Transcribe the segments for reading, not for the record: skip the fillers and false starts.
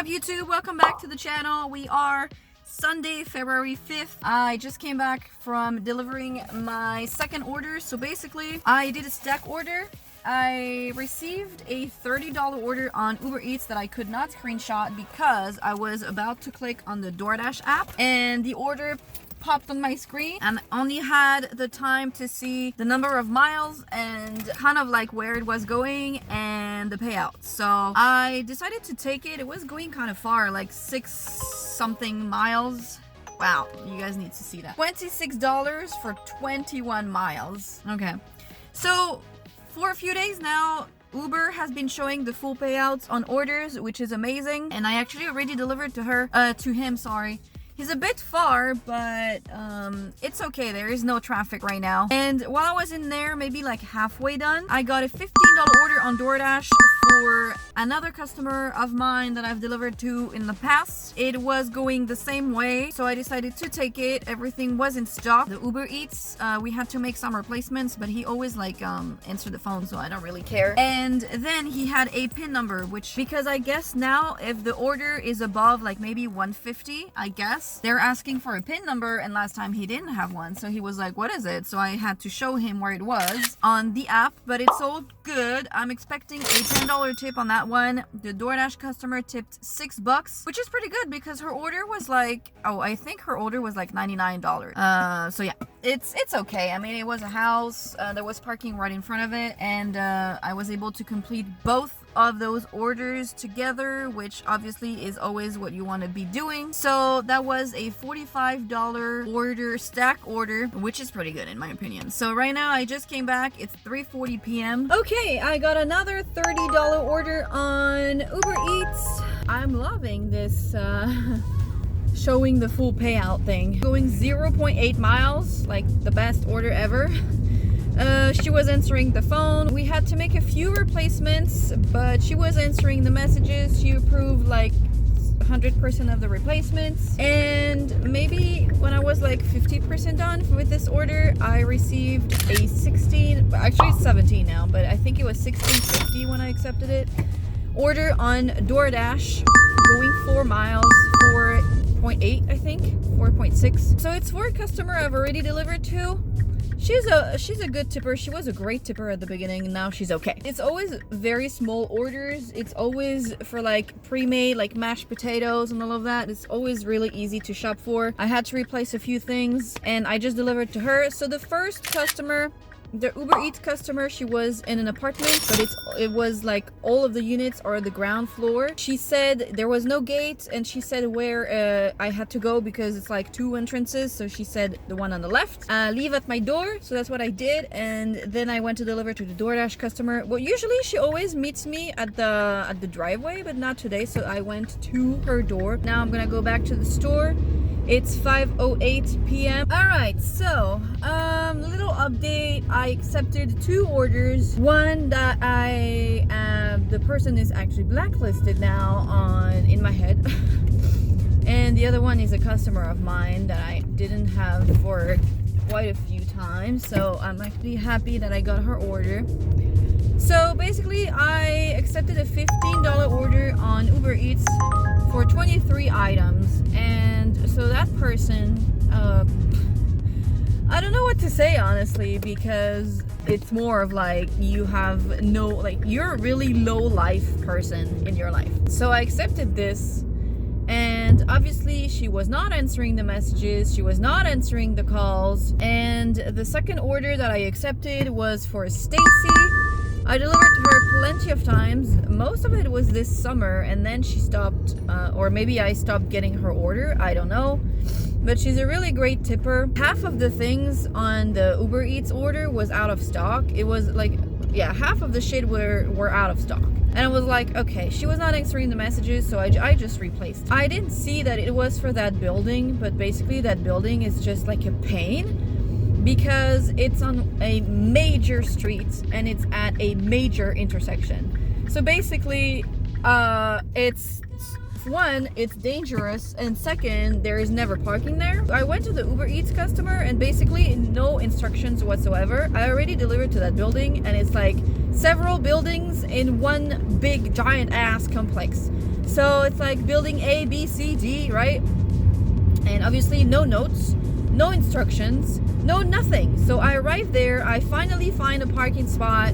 up, YouTube? Welcome back to the channel. We are Sunday, February 5th. I just came back from delivering my second order. So basically, I did a stack order. I received a $30 order on UberEats that I could not screenshot because I was about to click on the DoorDash app and the order popped on my screen and only had the time to see the number of miles and kind of like where it was going and the payout. So I decided to take it. It was going kind of far, like 6 something miles. Wow, you guys need to see that. $26 for 21 miles. Okay, so for a few days now, Uber has been showing the full payouts on orders, which is amazing. And I actually already delivered to him, sorry. He's a bit far, but it's okay. There is no traffic right now. And while I was in there, maybe like halfway done, I got a $15 order on DoorDash for another customer of mine that I've delivered to in the past. It was going the same way, so I decided to take it. Everything was in stock. The UberEats, we had to make some replacements, but he always like answered the phone, so I don't really care. And then he had a PIN number, which, because I guess now if the order is above like maybe 150, I guess they're asking for a PIN number, and last time he didn't have one, so he was like, what is it? So I had to show him where it was on the app, but it's all good. I'm expecting a $10 tip on that one. The DoorDash customer tipped $6, which is pretty good because her order was like, I think her order was like $99. So yeah, it's okay. I mean, it was a house, there was parking right in front of it, and I was able to complete both of those orders together, which obviously is always what you want to be doing. So that was a $45 order, stack order, which is pretty good in my opinion. So right now I just came back. It's 3:40 p.m. Okay, I got another $30 order on UberEats. I'm loving this showing the full payout thing. Going 0.8 miles, like the best order ever. She was answering the phone. We had to make a few replacements, but she was answering the messages. She approved like 100% of the replacements. And maybe when I was like 50% done with this order, I received a 16, actually it's 17 now, but I think it was 16.50 when I accepted it. Order on DoorDash, going 4 miles, 4.8, I think, 4.6. So it's for a customer I've already delivered to. She's a good tipper. She was a great tipper at the beginning, and now she's okay. It's always very small orders. It's always for like pre-made, like mashed potatoes and all of that. It's always really easy to shop for. I had to replace a few things, and I just delivered to her. So the first customer, the UberEats customer, she was in an apartment, but it was like all of the units are the ground floor. She said there was no gate, and she said where I had to go because it's like 2 entrances. So she said the one on the left, leave at my door. So that's what I did, and then I went to deliver to the DoorDash customer. Well, usually she always meets me at the driveway, but not today. So I went to her door. Now I'm gonna go back to the store. It's 5:08 p.m. All right, so little update. I accepted 2 orders. One that the person is actually blacklisted now in my head, and the other one is a customer of mine that I didn't have for quite a few times. So I'm actually happy that I got her order. So basically, I accepted a $15 order on UberEats for 23 items, and so that person, I don't know what to say honestly, because it's more of like you're a really low life person in your life. So I accepted this, and obviously she was not answering the messages, she was not answering the calls. And the second order that I accepted was for Stacy. I delivered to her plenty of times. Most of it was this summer, and then she stopped, or maybe I stopped getting her order, I don't know. But she's a really great tipper. Half of the things on the UberEats order was out of stock. It was like, yeah, half of the shit were out of stock. And I was like, okay, she was not answering the messages, so I just replaced it. I didn't see that it was for that building, but basically that building is just like a pain, because it's on a major street and it's at a major intersection. So basically, it's dangerous, and second, there is never parking there. I went to the UberEats customer, and basically no instructions whatsoever. I already delivered to that building, and it's like several buildings in one big giant ass complex. So it's like building A, B, C, D, right? And obviously no notes, no instructions, no nothing. So I arrive there, I finally find a parking spot,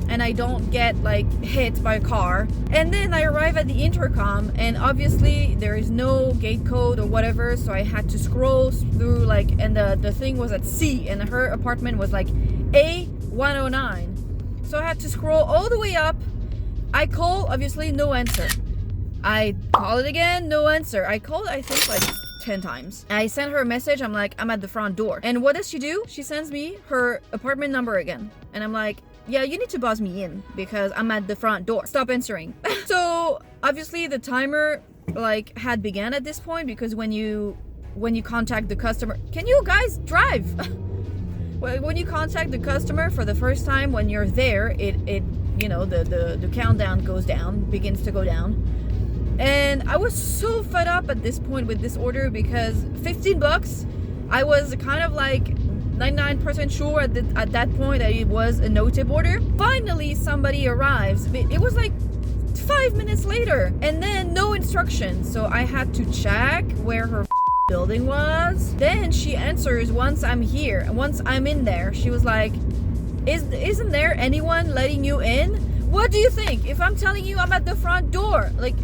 and I don't get like hit by a car. And then I arrive at the intercom, and obviously there is no gate code or whatever, so I had to scroll through like, and the thing was at C, and her apartment was like A109. So I had to scroll all the way up. I call, obviously no answer. I call it again, no answer. I called, I think, like 10 times. I sent her a message. I'm like, I'm at the front door. And what does she do? She sends me her apartment number again. And I'm like, yeah, you need to buzz me in because I'm at the front door. Stop answering. So obviously the timer like had began at this point, because when you contact the customer, can you guys drive? When you contact the customer for the first time, when you're there, it you know, the countdown begins to go down. And I was so fed up at this point with this order, because $15, I was kind of like 99% sure at that point that it was a no-tip order. Finally, somebody arrives. It was like 5 minutes later, and then no instructions. So I had to check where her building was. Then she answers once I'm here, once I'm in there. She was like, isn't there anyone letting you in? What do you think? If I'm telling you I'm at the front door, like,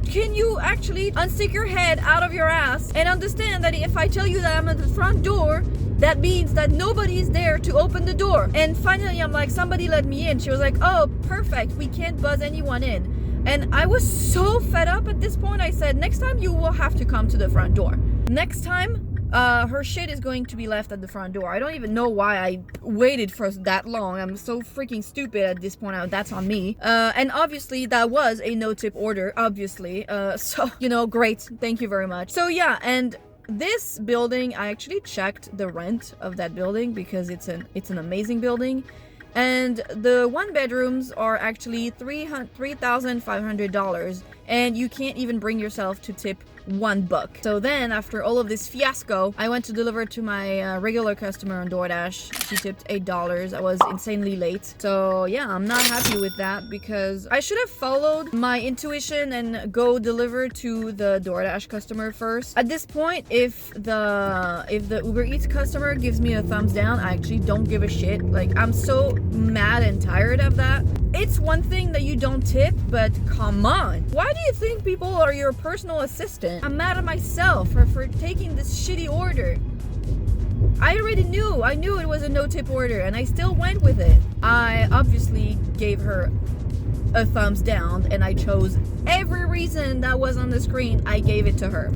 can you actually unstick your head out of your ass and understand that if I tell you that I'm at the front door, that means that nobody is there to open the door? And finally, I'm like, somebody let me in. She was like, oh, perfect. We can't buzz anyone in. And I was so fed up at this point. I said, next time you will have to come to the front door. Next time, her shit is going to be left at the front door. I don't even know why I waited for that long. I'm so freaking stupid at this point. That's on me. And obviously that was a no-tip order, obviously. So, you know, great. Thank you very much. So yeah, and this building, I actually checked the rent of that building because it's an amazing building. And the one bedrooms are actually $3,500, and you can't even bring yourself to tip $1. So then, after all of this fiasco, I went to deliver to my regular customer on DoorDash. She tipped $8. I was insanely late. So yeah, I'm not happy with that, because I should have followed my intuition and go deliver to the DoorDash customer first. At this point, if the UberEats customer gives me a thumbs down, I actually don't give a shit. Like, I'm so mad and tired of that. It's one thing that you don't tip, but come on. Why do you think people are your personal assistant? I'm mad at myself for taking this shitty order. I knew it was a no-tip order, and I still went with it. I obviously gave her a thumbs down, and I chose every reason that was on the screen. I gave it to her.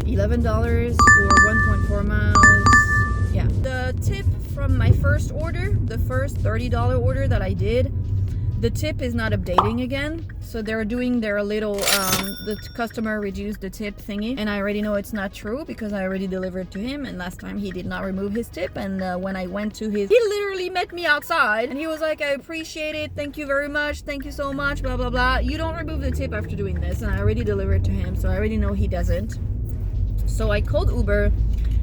$11 for 1.4 miles. Yeah. The tip from my first order, the first $30 order that I did, the tip is not updating again. So they're doing their little, the customer reduced the tip thingy. And I already know it's not true because I already delivered to him. And last time he did not remove his tip. And when I went to he literally met me outside. And he was like, I appreciate it. Thank you very much. Thank you so much. Blah, blah, blah. You don't remove the tip after doing this. And I already delivered to him. So I already know he doesn't. So I called Uber.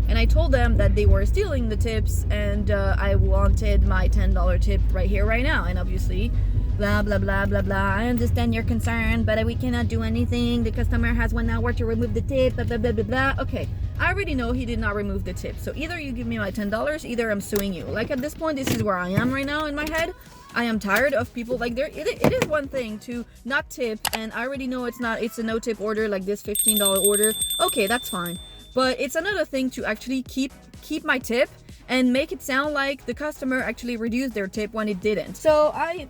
And I told them that they were stealing the tips, and I wanted my $10 tip right here, right now. And obviously, blah, blah, blah, blah, blah. I understand your concern, but we cannot do anything. The customer has 1 hour to remove the tip, blah, blah, blah, blah, blah. Okay, I already know he did not remove the tip. So either you give me my $10, either I'm suing you. Like, at this point, this is where I am right now in my head. I am tired of people, like, it is one thing to not tip, and I already know it's a no-tip order, like this $15 order. Okay, that's fine. But it's another thing to actually keep my tip and make it sound like the customer actually reduced their tip when it didn't. So I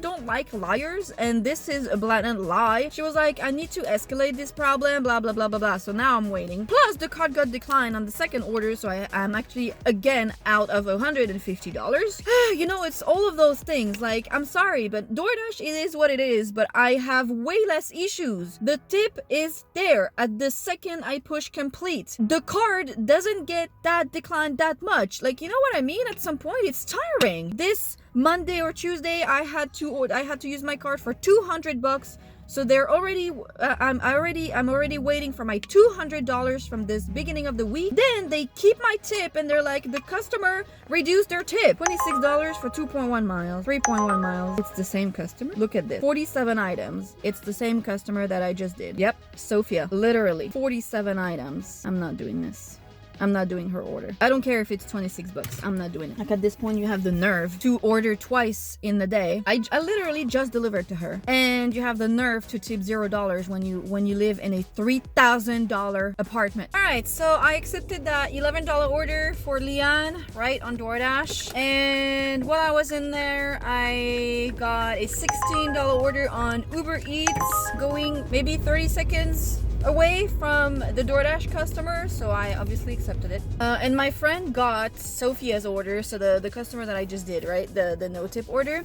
don't like liars, and this is a blatant lie. She was like, I need to escalate this problem, blah, blah, blah, blah, blah. So now I'm waiting. Plus, the card got declined on the second order, so I'm actually, again, out of $150. You know, it's all of those things. Like, I'm sorry, but DoorDash, it is what it is, but I have way less issues. The tip is there at the second I push complete. The card doesn't get that declined that much. Like, you know what I mean? At some point, it's tiring. This Monday or Tuesday, I had to use my card for $200 So they're already, I'm already waiting for my $200 from this beginning of the week. Then they keep my tip and they're like, the customer reduced their tip. $26 for 2.1 miles, 3.1 miles. It's the same customer. Look at this, 47 items. It's the same customer that I just did. Yep, Sophia, literally 47 items. I'm not doing this. I'm not doing her order. I don't care if it's 26 bucks. I'm not doing it. Like, at this point, you have the nerve to order twice in the day. I literally just delivered to her, and you have the nerve to tip $0 when you live in a $3,000 apartment. All right, so I accepted that $11 order for Leanne, right, on DoorDash. And while I was in there, I got a $16 order on UberEats, going maybe 30 seconds away from the DoorDash customer, so I obviously accepted it. And my friend got Sophia's order, so the customer that I just did, right, the no tip order.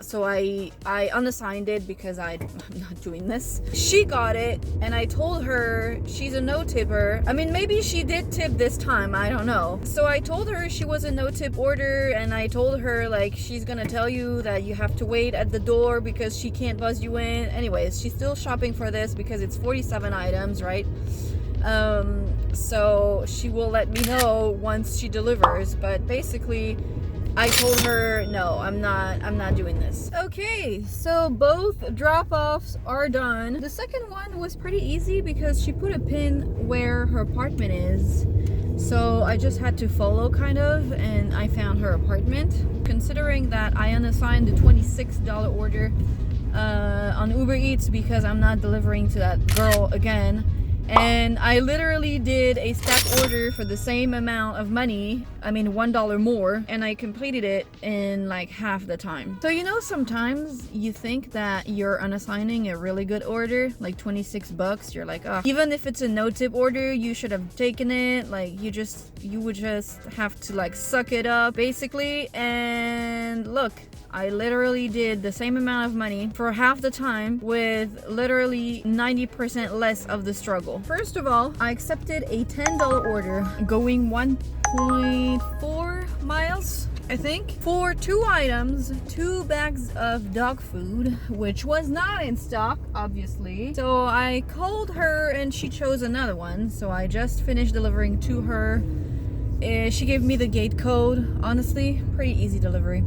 So I unassigned it because I'm not doing this. She got it, and I told her she's a no tipper. I mean, maybe she did tip this time, I don't know. So I told her she was a no tip order, and I told her, like, she's gonna tell you that you have to wait at the door because she can't buzz you in. Anyways, she's still shopping for this because it's 47 items, right? So she will let me know once she delivers, but basically I told her, no, I'm not doing this. Okay, so both drop-offs are done. The second one was pretty easy because she put a pin where her apartment is. So I just had to follow, kind of, and I found her apartment. Considering that I unassigned the $26 order on Uber Eats because I'm not delivering to that girl again. And I literally did a stack order for the same amount of money, I mean $1 more, and I completed it in like half the time. So, you know, sometimes you think that you're unassigning a really good order, like 26 bucks, you're like, oh, even if it's a no tip order, you should have taken it. Like, you would just have to like suck it up, basically. And look, I literally did the same amount of money for half the time with literally 90% less of the struggle. First of all, I accepted a $10 order going 1.4 miles, I think, for 2 items, 2 bags of dog food, which was not in stock, obviously. So I called her and she chose another one. So I just finished delivering to her. She gave me the gate code. Honestly, pretty easy delivery.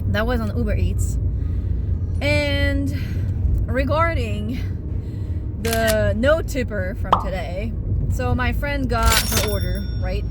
That was on Uber Eats. And regarding the no tipper from today, so my friend got her order, right?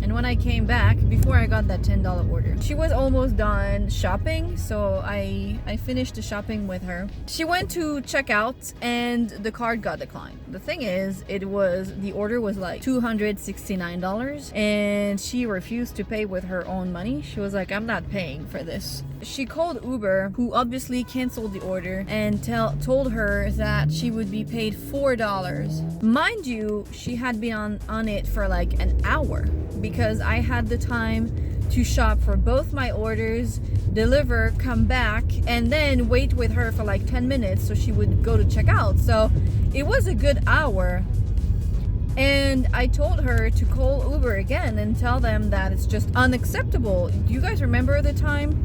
And when I came back, before I got that $10 order, she was almost done shopping, so I finished the shopping with her. She went to check out and the card got declined. The thing is, the order was like $269 and she refused to pay with her own money. She was like, I'm not paying for this. She called Uber, who obviously canceled the order, and told her that she would be paid $4. Mind you, she had been on it for like an hour because I had the time to shop for both my orders, deliver, come back, and then wait with her for like 10 minutes so she would go to check out. So it was a good hour. And I told her to call Uber again and tell them that it's just unacceptable. Do you guys remember the time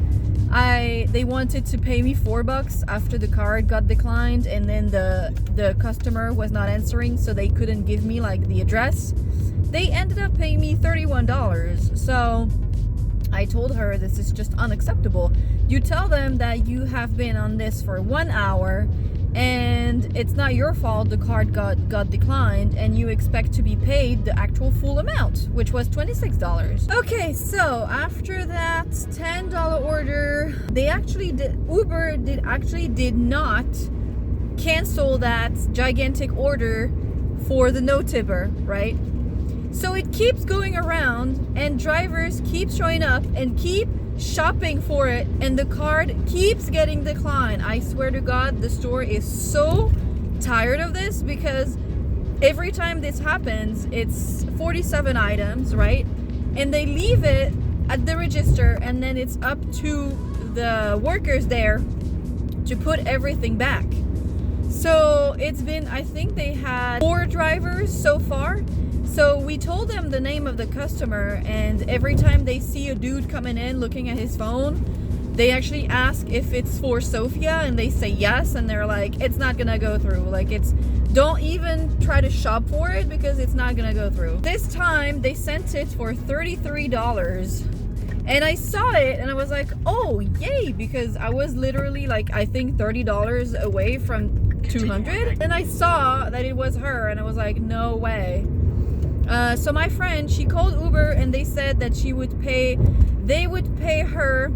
they wanted to pay me $4 after the card got declined, and then the customer was not answering, so they couldn't give me like the address? They ended up paying me $31. So I told her, this is just unacceptable. You tell them that you have been on this for 1 hour and it's not your fault the card got declined, and you expect to be paid the actual full amount, which was $26. Okay, so after that $10 order, Uber did not cancel that gigantic order for the no tipper, right? So it keeps going around and drivers keep showing up and keep shopping for it, and the card keeps getting declined. I swear to God, the store is so tired of this because every time this happens, it's 47 items, right? And they leave it at the register, and then it's up to the workers there to put everything back. So it's been, I think they had 4 drivers so far. So we told them the name of the customer, and every time they see a dude coming in looking at his phone, They actually ask if it's for Sofia, and they say yes, and they're like, it's not gonna go through. Like, it's, don't even try to shop for it because it's not gonna go through. This time they sent it for $33, and I saw it and I was like, oh yay, because I was literally like, I think $30 away from 200. And I saw that it was her and I was like, no way. So my friend, she called Uber and they said that they would pay her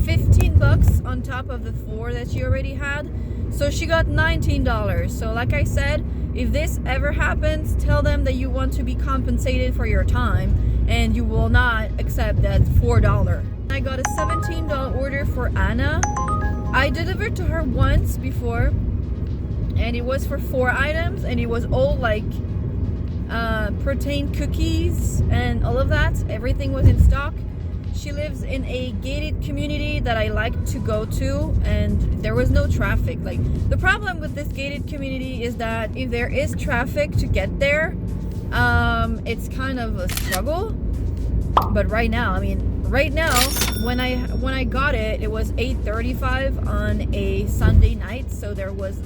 15 bucks on top of the 4 that she already had. So she got $19. So like I said, if this ever happens, tell them that you want to be compensated for your time and you will not accept that $4. I got a $17 order for Anna. I delivered to her once before and it was for 4 items and it was all like protein cookies and all of that. Everything was in stock. She lives in a gated community that I like to go to, and there was no traffic. Like, the problem with this gated community is that if there is traffic to get there, it's kind of a struggle. But right now, when I got it, it was 8:35 on a Sunday night, so there was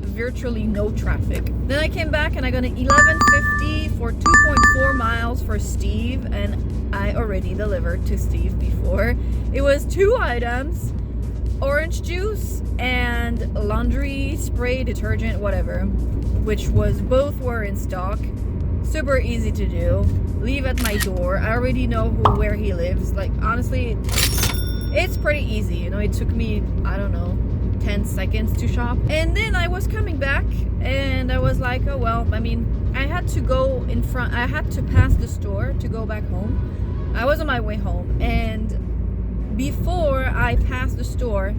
virtually no traffic. Then I came back and I got an $11.50 for 2.4 miles for Steve, and I already delivered to Steve before. It was 2 items, orange juice and laundry spray, detergent, whatever, which was, both were in stock. Super easy to do. Leave at my door. I already know where he lives. Like, honestly, it's pretty easy. You know, it took me, I don't know, 10 seconds to shop. And then I was coming back and I was like, oh well, I had to go in front, I had to pass the store to go back home. I was on my way home, and before I passed the store,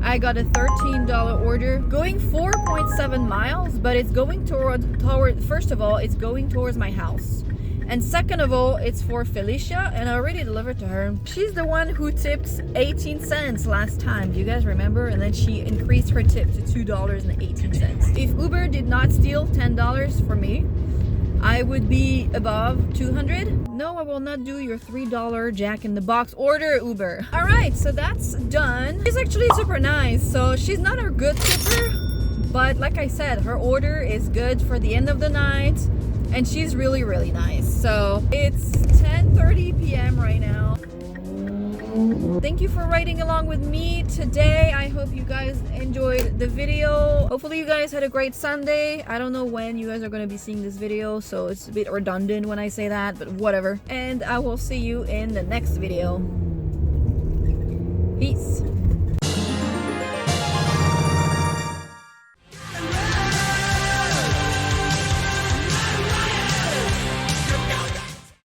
I got a $13 order going 4.7 miles, but it's going toward, first of all, it's going towards my house. And second of all, it's for Felicia, and I already delivered to her. She's the one who tipped 18 cents last time. Do you guys remember? And then she increased her tip to $2.18. If Uber did not steal $10 from me, I would be above 200. No, I will not do your $3 Jack in the Box order, Uber. All right, so that's done. She's actually super nice. So she's not a good tipper, but like I said, her order is good for the end of the night. And she's really, really nice. So it's 10:30 p.m. right now. Thank you for riding along with me today. I hope you guys enjoyed the video. Hopefully you guys had a great Sunday. I don't know when you guys are going to be seeing this video, so it's a bit redundant when I say that, but whatever. And I will see you in the next video. Peace.